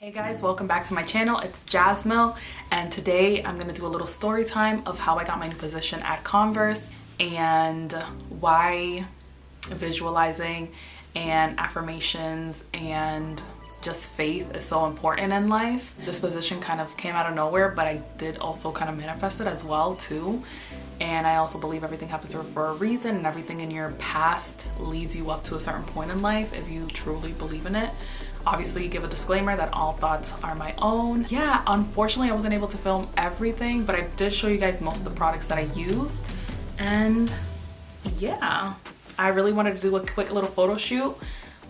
Hey guys, welcome back to my channel. It's Jasmill, and today I'm going to do a little story time of how I got my new position at Converse and why visualizing and affirmations and just faith is so important in life. This position kind of came out of nowhere, but I did also kind of manifest it as well too. And I also believe everything happens for a reason, and everything in your past leads you up to a certain point in life if you truly believe in it. Obviously, give a disclaimer that all thoughts are my own. Yeah, unfortunately, I wasn't able to film everything, but I did show you guys most of the products that I used. And yeah, I really wanted to do a quick little photo shoot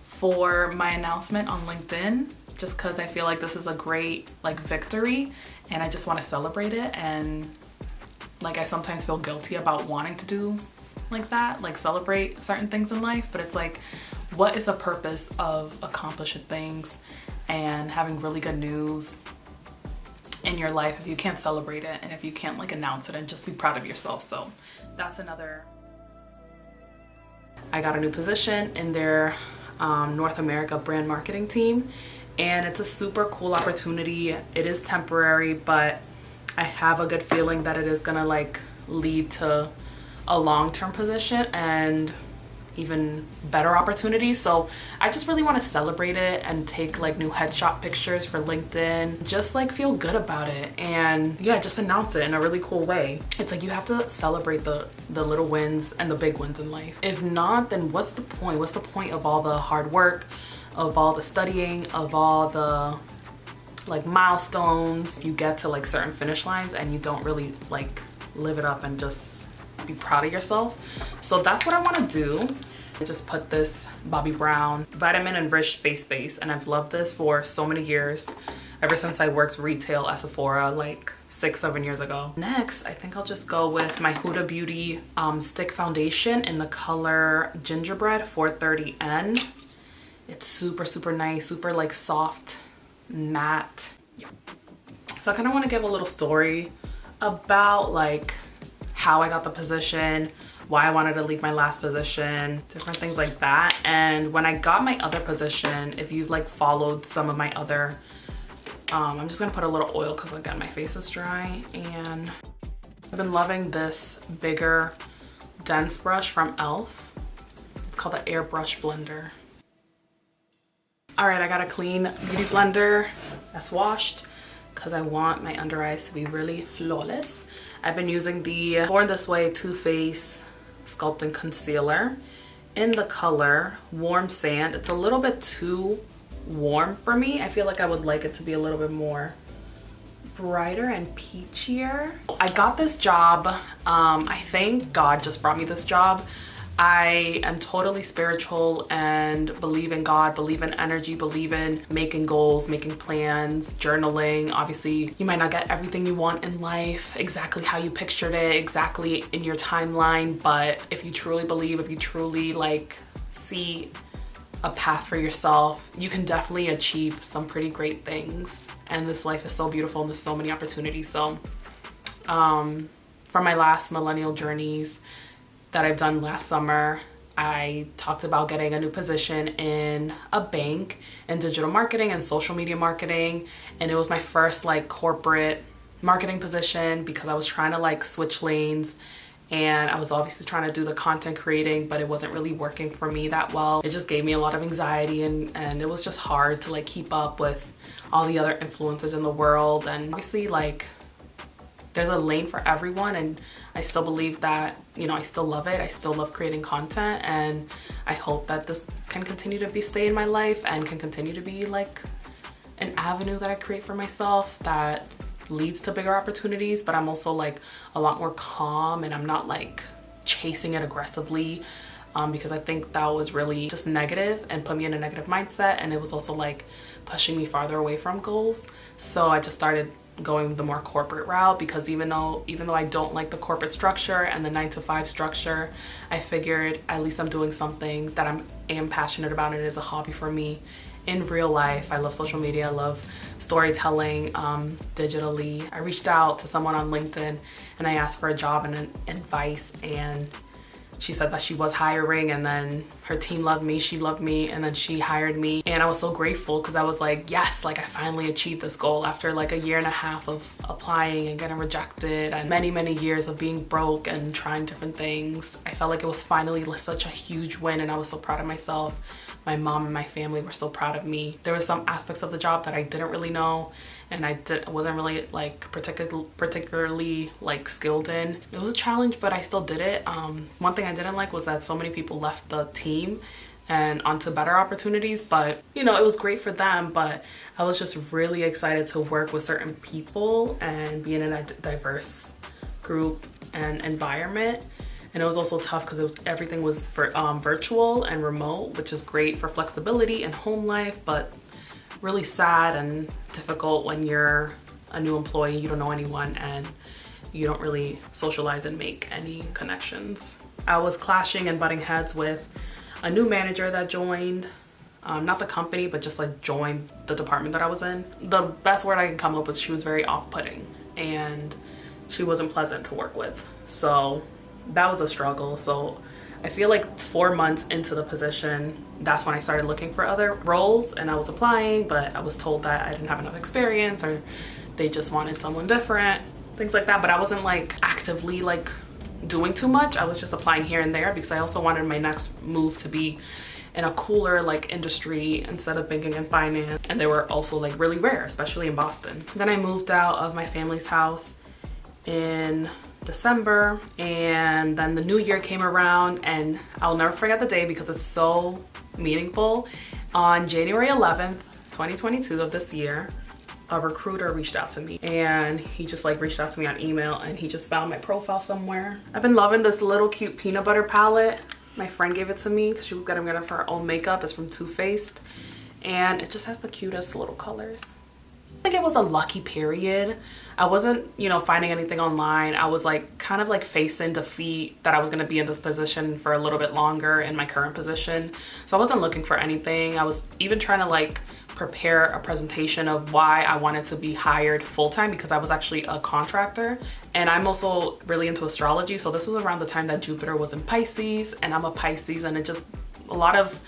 for my announcement on LinkedIn, just because I feel like this is a great victory, and I just want to celebrate it. And I sometimes feel guilty about wanting to do that, celebrate certain things in life, but it's like, what is the purpose of accomplishing things and having really good news in your life if you can't celebrate it and if you can't announce it and just be proud of yourself? So that's another. I got a new position in their North America brand marketing team, and it's a super cool opportunity. It is temporary, but I have a good feeling that it is gonna lead to a long-term position and even better opportunities. So I just really want to celebrate it and take new headshot pictures for LinkedIn, just feel good about it, and yeah, just announce it in a really cool way. It's you have to celebrate the little wins and the big wins in life. If not, then what's the point? What's the point of all the hard work, of all the studying, of all the milestones? You get to certain finish lines and you don't really live it up and just be proud of yourself. So that's what I want to do. I just put this Bobbi Brown vitamin enriched face base, and I've loved this for so many years, ever since I worked retail at Sephora 6-7 years ago. Next, I think I'll just go with my Huda Beauty stick foundation in the color Gingerbread 430N. It's super nice, super soft matte. Yeah. So I kind of want to give a little story about how I got the position, why I wanted to leave my last position, different things like that. And when I got my other position, if you've followed some of my other, I'm just gonna put a little oil because again, my face is dry, and I've been loving this bigger dense brush from e.l.f. It's called the Airbrush Blender. All right, I got a clean beauty blender that's washed because I want my under eyes to be really flawless. I've been using the Born This Way Too Faced Sculpting Concealer in the color Warm Sand. It's a little bit too warm for me. I feel like I would like it to be a little bit more brighter and peachier. I got this job. I think God just brought me this job. I am totally spiritual and believe in God, believe in energy, believe in making goals, making plans, journaling. Obviously, you might not get everything you want in life exactly how you pictured it, exactly in your timeline, but if you truly believe, if you truly see a path for yourself, you can definitely achieve some pretty great things. And this life is so beautiful and there's so many opportunities. So from my last millennial journeys that I've done last summer, I talked about getting a new position in a bank in digital marketing and social media marketing, and it was my first corporate marketing position because I was trying to switch lanes, and I was obviously trying to do the content creating, but it wasn't really working for me that well. It just gave me a lot of anxiety, and it was just hard to keep up with all the other influencers in the world. And obviously there's a lane for everyone, and I still believe that, I still love it. I still love creating content, and I hope that this can continue to stay in my life and can continue to be an avenue that I create for myself that leads to bigger opportunities. But I'm also a lot more calm, and I'm not chasing it aggressively, because I think that was really just negative and put me in a negative mindset, and it was also pushing me farther away from goals. So I just started going the more corporate route, because even though I don't like the corporate structure and the 9-to-5 structure, I figured at least I'm doing something that I am passionate about, and it is a hobby for me in real life. I love social media, I love storytelling digitally. I reached out to someone on LinkedIn and I asked for a job and advice, and she said that she was hiring, and then her team loved me, she loved me, and then she hired me. And I was so grateful because I was like, yes, like I finally achieved this goal after like a year and a half of applying and getting rejected and many years of being broke and trying different things. I felt like it was finally such a huge win, and I was so proud of myself. My mom and my family were so proud of me. There was some aspects of the job that I didn't really know, and I wasn't really like particularly like skilled in. It was a challenge, but I still did it. One thing I didn't like was that so many people left the team and onto better opportunities, but you know, it was great for them. But I was just really excited to work with certain people and be in a diverse group and environment. And it was also tough because everything was for virtual and remote, which is great for flexibility and home life, but really sad and difficult when you're a new employee, you don't know anyone, and you don't really socialize and make any connections. I was clashing and butting heads with a new manager that joined, not the company, but just like joined the department that I was in. The best word I can come up with, she was very off-putting and she wasn't pleasant to work with. So that was a struggle. So I feel like 4 months into the position, that's when I started looking for other roles, and I was applying, but I was told that I didn't have enough experience or they just wanted someone different, things like that. But I wasn't like actively like doing too much. I was just applying here and there because I also wanted my next move to be in a cooler like industry instead of banking and finance, and they were also like really rare, especially in Boston. Then I moved out of my family's house in December, and then the new year came around, and I'll never forget the day because it's so meaningful. On January 11th, 2022 of this year, a recruiter reached out to me, and he just like reached out to me on email, and he just found my profile somewhere. I've been loving this little cute peanut butter palette. My friend gave it to me because she was getting rid of her own makeup. It's from Too Faced, and it just has the cutest little colors. I think it was a lucky period. I wasn't, you know, finding anything online. I was like kind of like facing defeat that I was going to be in this position for a little bit longer in my current position. So I wasn't looking for anything. I was even trying to like prepare a presentation of why I wanted to be hired full-time, because I was actually a contractor, and I'm also really into astrology. So this was around the time that Jupiter was in Pisces, and I'm a Pisces, and it just, a lot of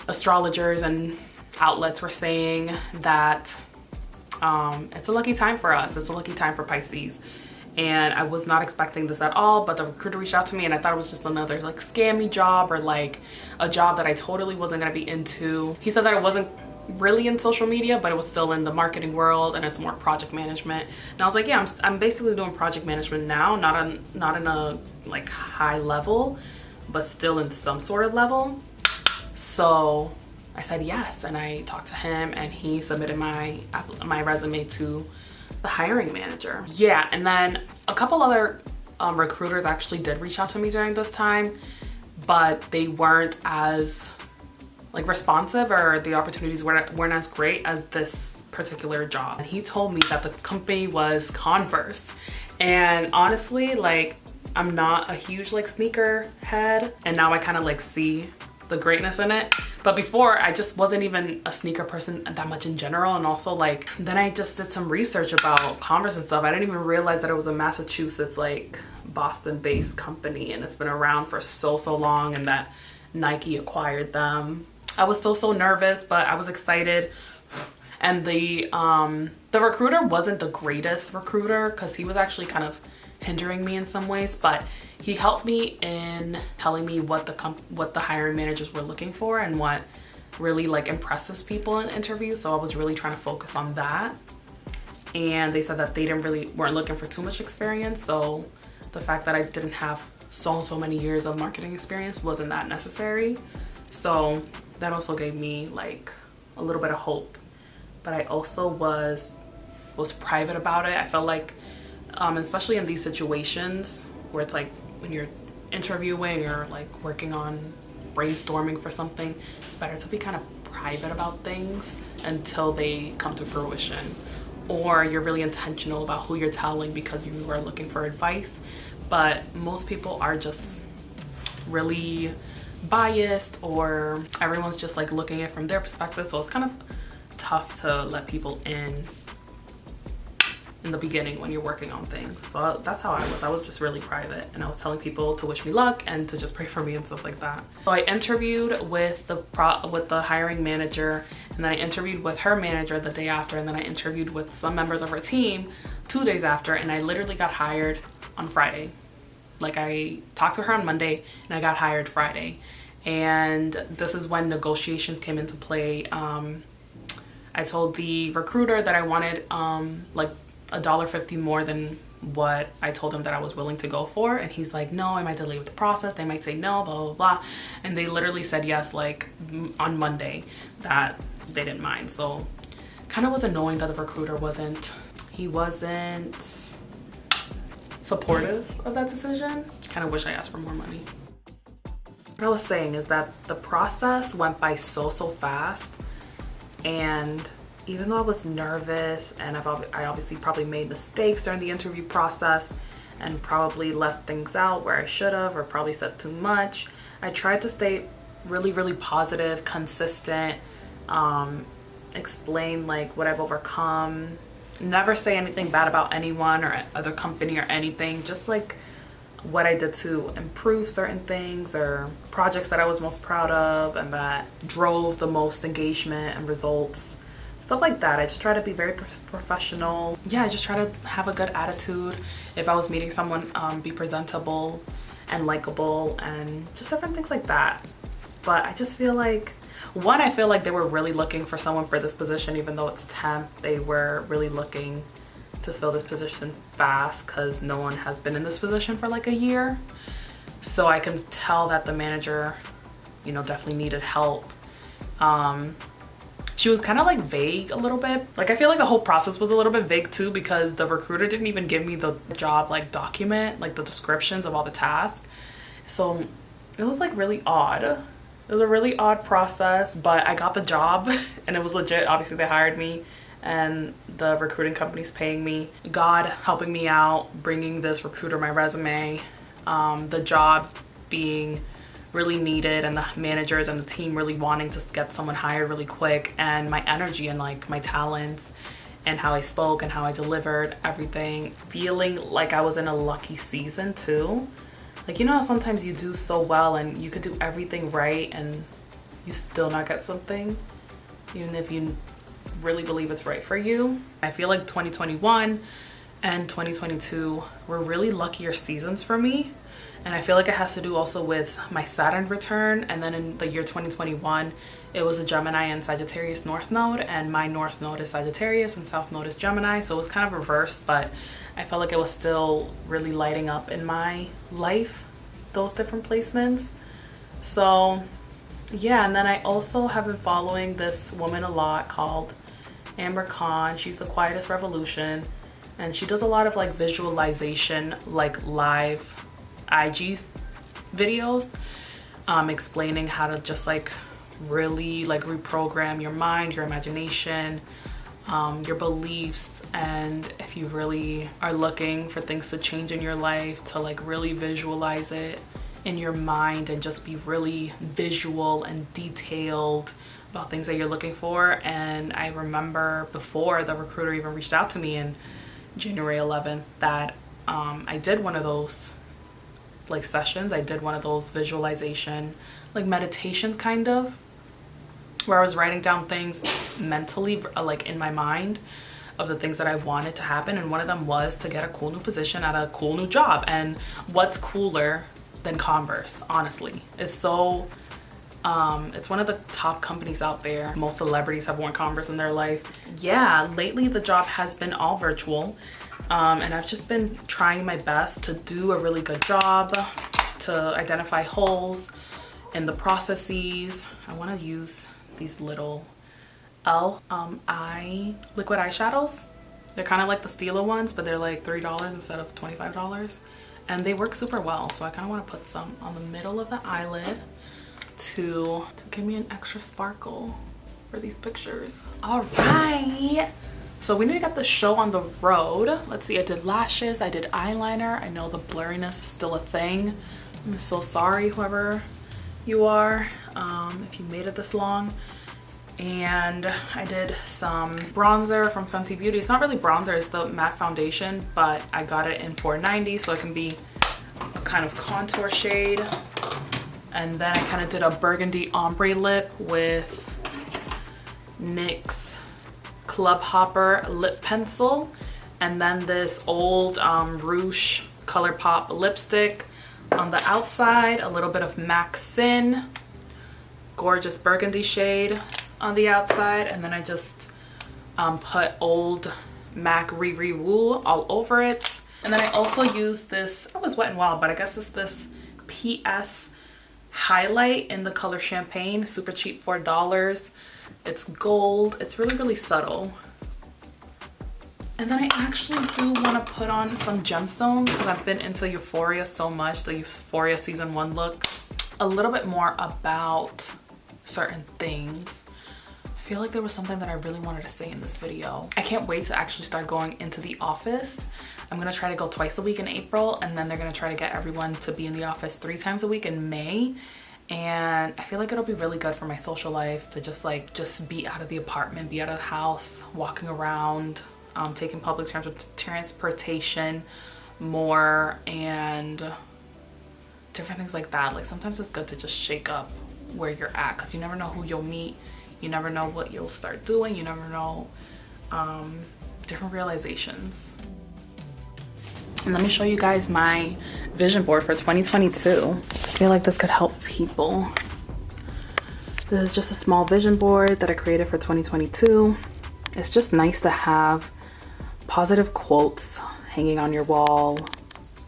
astrologers and outlets were saying that it's a lucky time for us. It's a lucky time for Pisces. And I was not expecting this at all, but the recruiter reached out to me, and I thought it was just another like scammy job, or like a job that I totally wasn't gonna be into. He said that it wasn't really in social media, but it was still in the marketing world, and it's more project management. And I was like, yeah, I'm basically doing project management now, not in a like high level, but still in some sort of level. So I said yes, and I talked to him, and he submitted my resume to the hiring manager. Yeah, and then a couple other recruiters actually did reach out to me during this time, but they weren't as like responsive, or the opportunities weren't as great as this particular job. And he told me that the company was Converse, and honestly, like, I'm not a huge like sneaker head, and now I kind of like see the greatness in it. But before, I just wasn't even a sneaker person that much in general. And also like, then I just did some research about Converse and stuff. I didn't even realize that it was a Massachusetts, like Boston based company, and it's been around for so long, and that Nike acquired them. I was so nervous, but I was excited. And the recruiter wasn't the greatest recruiter, because he was actually kind of hindering me in some ways, but he helped me in telling me what the hiring managers were looking for and what really like impresses people in interviews. So I was really trying to focus on that. And they said that they weren't looking for too much experience. So the fact that I didn't have so many years of marketing experience wasn't that necessary. So that also gave me like a little bit of hope. But I also was private about it. I felt like, especially in these situations where it's like when you're interviewing or like working on brainstorming for something, it's better to be kind of private about things until they come to fruition, or you're really intentional about who you're telling because you are looking for advice. But most people are just really biased, or everyone's just like looking at it from their perspective, so it's kind of tough to let people in in the beginning when you're working on things. So that's how I was just really private, and I was telling people to wish me luck and to just pray for me and stuff like that. So I interviewed with the hiring manager, and then I interviewed with her manager the day after, and then I interviewed with some members of her team 2 days after, and I literally got hired on Friday. Like, I talked to her on Monday and I got hired Friday. And this is when negotiations came into play. I told the recruiter that I wanted like $1.50 more than what I told him that I was willing to go for, and he's like, no, I might delay with the process, they might say no, blah blah blah. And they literally said yes like on Monday, that they didn't mind. So kind of was annoying that the recruiter wasn't supportive of that decision. Kind of wish I asked for more money. What I was saying is that the process went by so fast, and even though I was nervous and I obviously probably made mistakes during the interview process and probably left things out where I should have, or probably said too much, I tried to stay really positive, consistent, explain like what I've overcome, never say anything bad about anyone or other company or anything, just like what I did to improve certain things or projects that I was most proud of and that drove the most engagement and results, stuff like that. I just try to be very professional. Yeah, I just try to have a good attitude. If I was meeting someone, be presentable and likable and just different things like that. But I just feel like, one, I feel like they were really looking for someone for this position, even though it's temp. They were really looking to fill this position fast because no one has been in this position for like a year. So I can tell that the manager, you know, definitely needed help. She was kind of like vague a little bit. Like, I feel like the whole process was a little bit vague too, because the recruiter didn't even give me the job like document, like the descriptions of all the tasks. So it was like really odd. It was a really odd process, but I got the job and it was legit. Obviously they hired me and the recruiting company's paying me. God helping me out, bringing this recruiter my resume, the job being really needed, and the managers and the team really wanting to get someone hired really quick, and my energy and like my talents and how I spoke and how I delivered everything, feeling like I was in a lucky season too. Like, you know how sometimes you do so well and you could do everything right and you still not get something, even if you really believe it's right for you. I feel like 2021 and 2022 were really luckier seasons for me. And I feel like it has to do also with my Saturn return. And then in the year 2021, it was a Gemini and Sagittarius North Node. And my North Node is Sagittarius and South Node is Gemini. So it was kind of reversed, but I felt like it was still really lighting up in my life, those different placements. So yeah, and then I also have been following this woman a lot called Amber Khan. She's the Quietest Revolution. And she does a lot of like visualization, like live IG videos, explaining how to just like really like reprogram your mind, your imagination, your beliefs, and if you really are looking for things to change in your life, to like really visualize it in your mind and just be really visual and detailed about things that you're looking for. And I remember before the recruiter even reached out to me in January 11th that I did one of those like sessions. I did one of those visualization like meditations kind of, where I was writing down things mentally like in my mind of the things that I wanted to happen, and one of them was to get a cool new position at a cool new job. And what's cooler than Converse, honestly? It's so it's one of the top companies out there. Most celebrities have worn Converse in their life. Yeah, lately the job has been all virtual. And I've just been trying my best to do a really good job, to identify holes in the processes. I want to use these little liquid eyeshadows. They're kind of like the Stila ones, but they're like $3 instead of $25. And they work super well. So I kind of want to put some on the middle of the eyelid to give me an extra sparkle for these pictures. All right. So we need to get the show on the road. Let's see, I did lashes, I did eyeliner. I know the blurriness is still a thing. I'm so sorry, whoever you are, if you made it this long. And I did some bronzer from Fenty Beauty. It's not really bronzer, it's the matte foundation, but I got it in 490, so it can be a kind of contour shade. And then I kind of did a burgundy ombre lip with NYX Club Hopper lip pencil, and then this old Rouge ColourPop lipstick on the outside, a little bit of MAC Sin, gorgeous burgundy shade on the outside, and then I just put old MAC Riri Woo all over it. And then I also used this, it was Wet n Wild, but I guess it's this PS highlight in the color Champagne, super cheap, $4. It's gold, it's really subtle. And then I actually do want to put on some gemstones because I've been into Euphoria so much, the Euphoria season 1 look. A little bit more about certain things. I feel like there was something that I really wanted to say in this video. I can't wait to actually start going into the office. I'm gonna try to go twice a week in April, and then they're gonna try to get everyone to be in the office 3 times a week in May. And I feel like it'll be really good for my social life to just be out of the apartment, be out of the house, walking around, taking public transportation more, and different things like that. Like sometimes it's good to just shake up where you're at, because you never know who you'll meet, you never know what you'll start doing, you never know different realizations. And let me show you guys my vision board for 2022. I feel like this could help people. This is just a small vision board that I created for 2022. It's just nice to have positive quotes hanging on your wall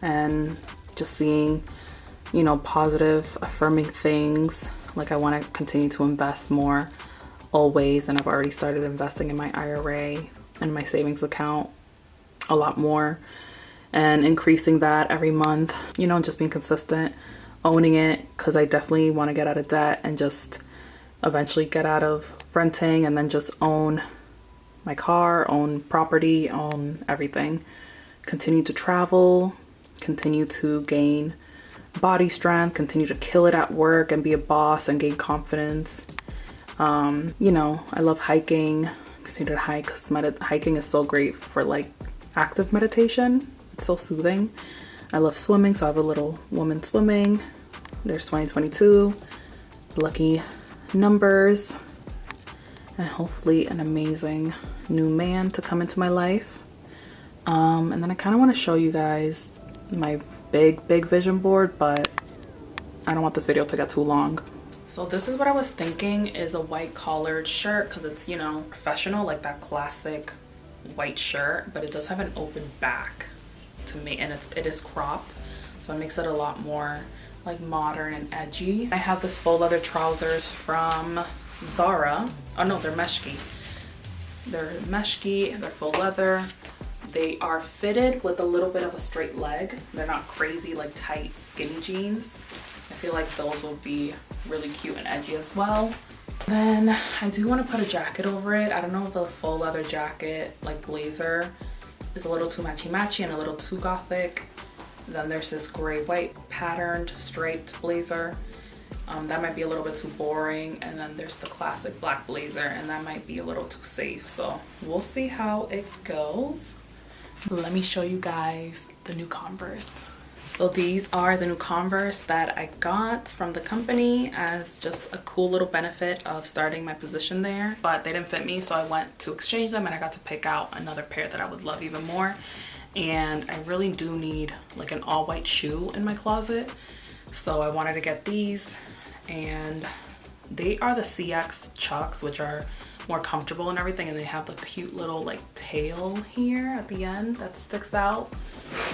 and just seeing, you know, positive, affirming things. Like I want to continue to invest more always, and I've already started investing in my IRA and my savings account a lot more, and increasing that every month, you know, just being consistent, owning it, because I definitely want to get out of debt and just eventually get out of renting and then just own my car, own property, own everything. Continue to travel, continue to gain body strength, continue to kill it at work and be a boss and gain confidence. You know, I love hiking, continue to hike, because hiking is so great for like active meditation. It's so soothing. I love swimming, so I have a little woman swimming. There's 2022, lucky numbers, and hopefully an amazing new man to come into my life. And then I kind of want to show you guys my big vision board, but I don't want this video to get too long. So this is what I was thinking is a white collared shirt, because it's, you know, professional, like that classic white shirt, but it does have an open back to me, and it is cropped, so it makes it a lot more like modern and edgy. I have this faux leather trousers from Zara. Oh no, they're Meshki. They're Meshki, they're faux leather. They are fitted with a little bit of a straight leg. They're not crazy like tight skinny jeans. I feel like those will be really cute and edgy as well. Then I do want to put a jacket over it. I don't know if the faux leather jacket like blazer is a little too matchy and a little too gothic. Then there's this gray white patterned striped blazer. That might be a little bit too boring. And then there's the classic black blazer, and that might be a little too safe. So we'll see how it goes. Let me show you guys the new Converse. So these are the new Converse that I got from the company as just a cool little benefit of starting my position there, but they didn't fit me, so I went to exchange them, and I got to pick out another pair that I would love even more. And I really do need like an all white shoe in my closet, so I wanted to get these, and they are the CX Chucks, which are more comfortable and everything, and they have the cute little like tail here at the end that sticks out.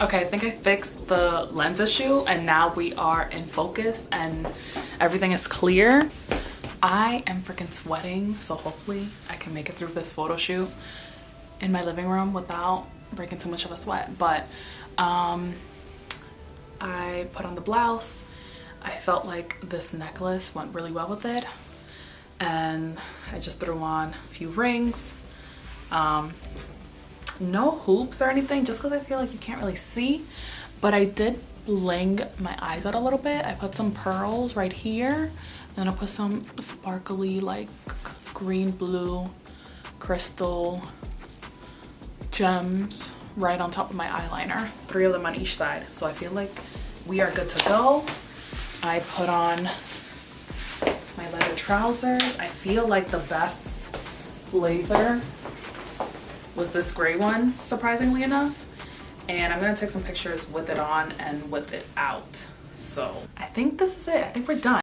Okay, I think I fixed the lens issue, and now we are in focus and everything is clear. I am freaking sweating, so hopefully I can make it through this photo shoot in my living room without breaking too much of a sweat. But I put on the blouse. I felt like this necklace went really well with it, and I just threw on a few rings. No hoops or anything, just because I feel like you can't really see, but I did bling my eyes out a little bit. I put some pearls right here, and then I put some sparkly like green, blue, crystal gems right on top of my eyeliner. 3 of them on each side. So I feel like we are good to go. I put on my leather trousers. I feel like the best blazer was this gray one, surprisingly enough. And I'm gonna take some pictures with it on and with it out. So I think this is it. I think we're done.